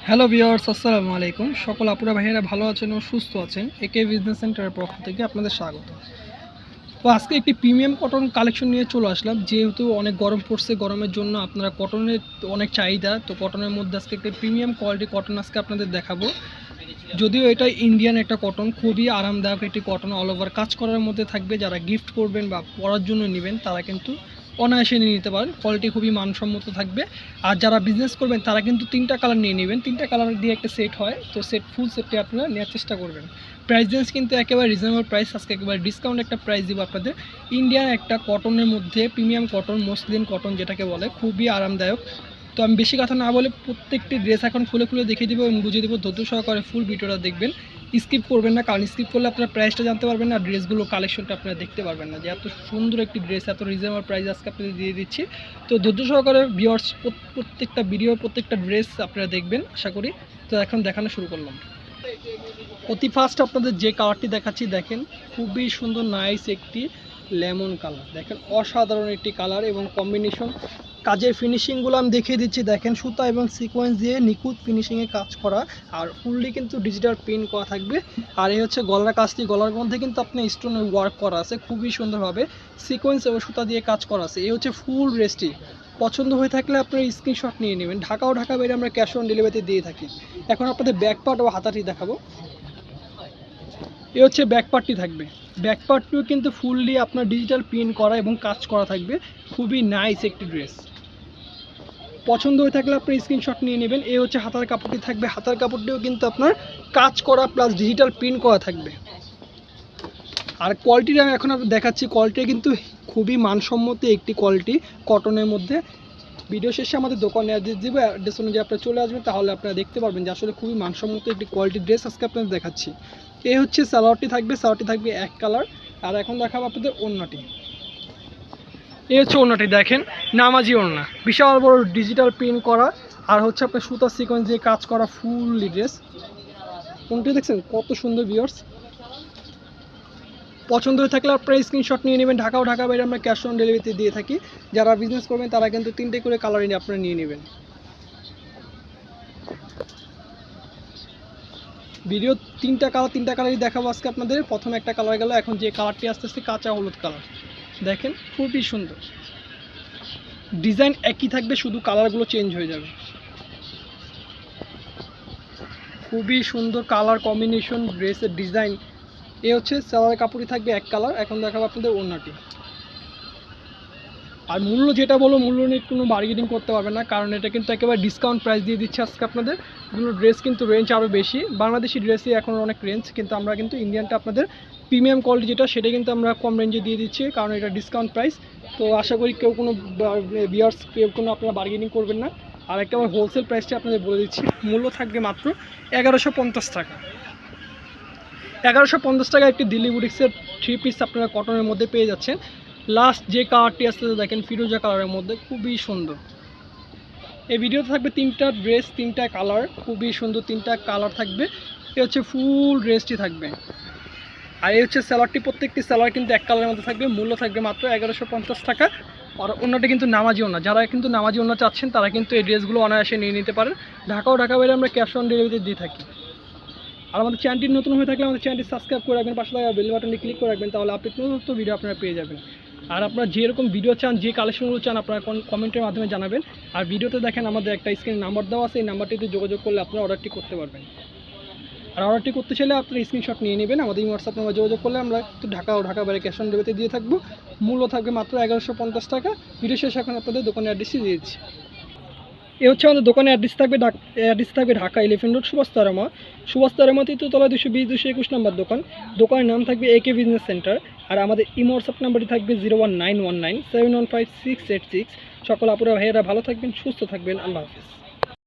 Hello viewers, আসসালামু আলাইকুম। সকল আপুরা ভাইয়েরা ভালো আছেন ও সুস্থ আছেন। একে বিজনেস সেন্টারের পক্ষ থেকে আপনাদের স্বাগত। তো আজকে একটি প্রিমিয়াম কটন কালেকশন নিয়ে চলে আসলাম। যেহেতু অনেক গরম পড়ছে, গরমের জন্য আপনারা কটনের অনেক চাহিদা, তো কটনের মধ্যে আজকে একটি প্রিমিয়াম কোয়ালিটি কটন আজকে আপনাদের দেখাবো। যদিও এটা ইন্ডিয়ান একটা কটন, খুবই আরামদায়ক একটি কটন, অল ওভার কাজ করার মধ্যে থাকবে। যারা গিফট করবেন বা পরার জন্য নেবেন তারা কিন্তু অনায়াসে নিয়ে নিতে পারেন। কোয়ালিটি খুবই মানসম্মত থাকবে। আর যারা বিজনেস করবেন তারা কিন্তু 3টা কালার নিয়ে নেবেন। 3টা কালার দিয়ে একটা সেট হয়, তো ফুল সেটটি আপনারা নেওয়ার চেষ্টা করবেন। প্রাইস রেঞ্জ কিন্তু একেবারে রিজনেবল প্রাইস, আজকে একেবারে ডিসকাউন্ট একটা প্রাইস দিব আপনাদের। ইন্ডিয়ান একটা কটনের মধ্যে প্রিমিয়াম কটন, মসলিন কটন যেটাকে বলে, খুবই আরামদায়ক। তো আমি বেশি কথা না বলে প্রত্যেকটি ড্রেস এখন খুলে খুলে দেখিয়ে দেবো এবং বুঝিয়ে দেবো। ধৈর্য সহকারে ফুল ভিডিওটা দেখবেন, স্কিপ করবেন না, কারণ স্কিপ করলে আপনারা প্রাইসটা জানতে পারবেন না, ড্রেসগুলো কালেকশনটা আপনারা দেখতে পারবেন না যে এত সুন্দর একটি ড্রেস, এত রিজনেবল প্রাইস আজকে আপনাদের দিয়ে দিচ্ছি। তো ধৈর্য সহকারে ভিউয়ার্স প্রত্যেকটা ভিডিও, প্রত্যেকটা ড্রেস আপনারা দেখবেন আশা করি। তো এখন দেখানো শুরু করলাম। অতি ফার্স্ট আপনাদের যে কালারটি দেখাচ্ছি, দেখেন খুবই সুন্দর নাইস একটি লেমন কালার। দেখেন অসাধারণ একটি কালার এবং কম্বিনেশন। কাজের ফিনিশিংগুলো আমি দেখিয়ে দিচ্ছি। দেখেন সুতা এবং সিকোয়েন্স দিয়ে নিখুঁত ফিনিশিংয়ে কাজ করা, আর ফুললি কিন্তু ডিজিটাল প্রিন্ট করা থাকবে। আর এই হচ্ছে গলার কাজটি, গলার মধ্যে কিন্তু আপনি স্টোনের ওয়ার্ক করা আছে খুবই সুন্দরভাবে, সিকোয়েন্স এবং সুতা দিয়ে কাজ করা আছে। এই হচ্ছে ফুল ড্রেসটি। পছন্দ হয়ে থাকলে আপনারা স্ক্রিনশট নিয়ে নেবেন। ঢাকা বাইরে আমরা ক্যাশ অন ডেলিভারিতে দিয়ে থাকি। এখন আপনাদের ব্যাক পার্ট ও হাতাটি দেখাবো। এ হচ্ছে ব্যাক পার্টটি থাকবে। ব্যাক পার্টটিও কিন্তু ফুললি আপনার ডিজিটাল প্রিন্ট করা এবং কাজ করা থাকবে। খুবই নাইস একটি ড্রেস। পছন্দ হয়ে থাকলে আপনি স্ক্রিনশট নিয়ে নেবেন। এই হচ্ছে হাতার কাপড়টি থাকবে। হাতার কাপড়টিও কিন্তু আপনার কাজ করা প্লাস ডিজিটাল প্রিন্ট করা থাকবে। আর কোয়ালিটিটা আমি এখন দেখাচ্ছি। কোয়ালিটি কিন্তু খুবই মানসম্মত একটি কোয়ালিটি কটনের মধ্যে। ভিডিও শেষে আমাদের দোকানে অ্যাড্রেস দেবো, অ্যাড্রেস অনুযায়ী আপনারা চলে আসবেন, তাহলে আপনারা দেখতে পারবেন যে আসলে খুবই মানসম্মত একটি কোয়ালিটি ড্রেস আজকে আপনাদের দেখাচ্ছি। এই হচ্ছে সালোয়ারটি থাকবে। সালোয়ারটি থাকবে এক কালার। আর এখন দেখাবো আপনাদের ওড়নাটি। এই হচ্ছে ওড়নাটি, দেখেন নামাজি ওড়না, বিশাল বড় ডিজিটাল প্রিন্ট করা, আর হচ্ছে আপনার সুতার সিকোয়েন্স দিয়ে কাজ করা ফুললি ড্রেস। কোনটি দেখছেন কত সুন্দর ভিউয়ার্স। পছন্দ হয়ে থাকলে আপনারা স্ক্রিনশট নিয়ে নেবেন। ঢাকা বাইরে আমরা ক্যাশ অন ডেলিভারিতে দিয়ে থাকি। যারা বিজনেস করবেন তারা কিন্তু 3টে করে কালার নিয়ে আপনারা নিয়ে নেবেন। ভিডিও 3টা কালারই দেখাবো আজকে আপনাদের। প্রথম একটা কালার গেল, এখন যে কালারটি আসতেছে কাঁচা হলুদ কালার। দেখেন খুবই সুন্দর, ডিজাইন একই থাকবে, শুধু কালারগুলো চেঞ্জ হয়ে যাবে। খুবই সুন্দর কালার কম্বিনেশন, ড্রেসের ডিজাইন। এ হচ্ছে সালোয়ারের কাপড়ই থাকবে এক কালার। এখন দেখাবো আপনাদের ওড়নাটি। আর মূল্য যেটা বলো, মূল্য নিয়ে কোনো বার্গেনিং করতে পারবে না, কারণ এটা কিন্তু একেবারে ডিসকাউন্ট প্রাইস দিয়ে দিচ্ছে আজকে আপনাদের। এগুলো ড্রেস কিন্তু রেঞ্জ আরও বেশি, বাংলাদেশি ড্রেসই এখন অনেক রেঞ্জ, কিন্তু আমরা কিন্তু ইন্ডিয়ানটা আপনাদের প্রিমিয়াম কোয়ালিটি যেটা, সেটা কিন্তু আমরা কম রেঞ্জে দিয়ে দিচ্ছি, কারণ এটা ডিসকাউন্ট প্রাইস। তো আশা করি কেউ কোনো বিয়ার্স কেউ কোনো আপনারা বার্গেনিং করবেন না। আর একেবারে হোলসেল প্রাইসটা আপনাদের বলে দিচ্ছি, মূল্য থাকবে মাত্র 1150 টাকা। 1150 টাকা একটি দিল্লি বুটিক্সের 3 পিস আপনারা কটনের মধ্যে পেয়ে যাচ্ছেন। লাস্ট যে কালারটি আসছে দেখেন ফিরোজা কালারের মধ্যে, খুবই সুন্দর। এই ভিডিওতে থাকবে 3টা ড্রেস, 3টা কালার, খুবই সুন্দর 3টা কালার থাকবে। এ হচ্ছে ফুল ড্রেসটি থাকবে। আর এই হচ্ছে স্যালাডটি, প্রত্যেকটি স্যালাড কিন্তু এক কালারের মধ্যে থাকবে। মূল্য থাকবে মাত্র 1150 টাকা। আর অন্যটা কিন্তু নামাজি ওড়না, যারা কিন্তু নামাজি ওড়না চাচ্ছেন তারা কিন্তু এই ড্রেসগুলো অনায়াসে নিয়ে নিতে পারেন। ঢাকা বাইরে আমরা ক্যাশ অন ডেলিভারিতে দিয়ে থাকি। আর আমাদের চ্যানেলটি নতুন হয়ে থাকলে আমাদের চ্যানেলটি সাবস্ক্রাইব করে রাখবেন, পাশে থাকা বেল বাটনে ক্লিক করে রাখবেন, তাহলে আপনি নতুন ভিডিও আপনারা পেয়ে যাবেন। আর আপনারা যেরকম ভিডিও চান, যে কালেকশনগুলো চান, আপনারা কমেন্টের মাধ্যমে জানাবেন। আর ভিডিওতে দেখেন আমাদের একটা স্ক্রিনে নাম্বার দেওয়া আছে, এই নাম্বারটিতে যোগাযোগ করলে আপনারা অর্ডারটি করতে পারবেন। আর অর্ডারটি করতে চাইলে আপনারা স্ক্রিনশট নিয়ে নেবেন, আমাদের হোয়াটসঅ্যাপ নাম্বার যোগাযোগ করলে আমরা একটু ঢাকা বাইরে ক্যাশ অন ডেলিভারিতে দিয়ে থাকবো। মূল্য থাকবে মাত্র 1150 টাকা। ভিডিও শেষে এখন আপনাদের দোকানের অ্যাড্রেসটি দিয়ে দিচ্ছি। এ হচ্ছে আমাদের দোকানের অ্যাড্রেস থাকবে ঢাকা এলিফ্যান্ট রোড, সুভাষ তারামা 3তলা 220-221 নম্বর দোকান। দোকানের নাম থাকবে একে বিজনেস সেন্টার। আর আমাদের হোয়াটসঅ্যাপ নাম্বারটি থাকবে 01919715686। সকল আপুরা ভাইয়েরা ভালো থাকবেন, সুস্থ থাকবেন। আল্লাহ হাফিজ।